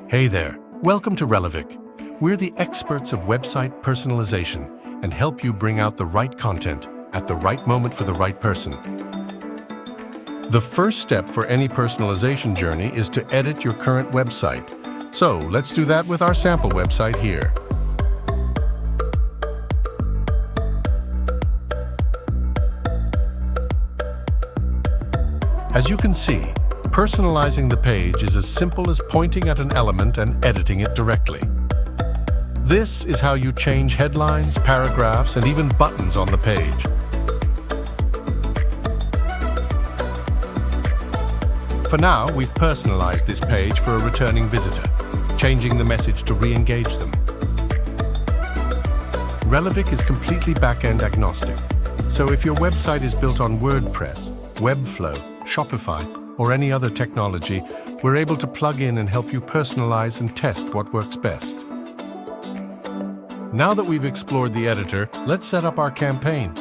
Hey there, welcome to Relevic. We're the experts of website personalization and help you bring out the right content at the right moment for the right person. The first step for any personalization journey is to edit your current website. So let's do that with our sample website here. As you can see, personalizing the page is as simple as pointing at an element and editing it directly. This is how you change headlines, paragraphs, and even buttons on the page. For now, we've personalized this page for a returning visitor, changing the message to re-engage them. Relevic is completely back-end agnostic, so if your website is built on WordPress, Webflow, Shopify, or any other technology, we're able to plug in and help you personalize and test what works best. Now that we've explored the editor, let's set up our campaign.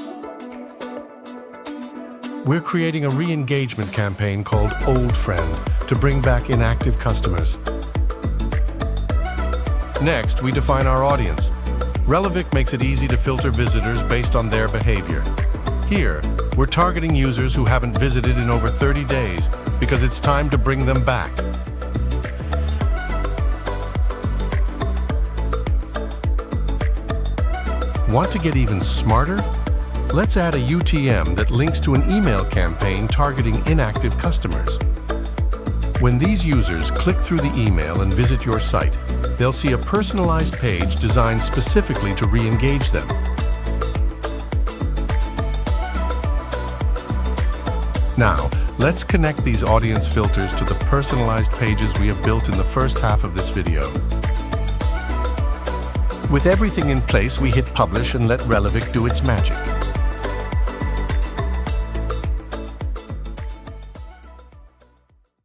We're creating a re-engagement campaign called Old Friend to bring back inactive customers. Next, we define our audience. Relevic makes it easy to filter visitors based on their behavior. Here, we're targeting users who haven't visited in over 30 days because it's time to bring them back. Want to get even smarter? Let's add a UTM that links to an email campaign targeting inactive customers. When these users click through the email and visit your site, they'll see a personalized page designed specifically to re-engage them. Now, let's connect these audience filters to the personalized pages we have built in the first half of this video. With everything in place, we hit publish and let Relevic do its magic.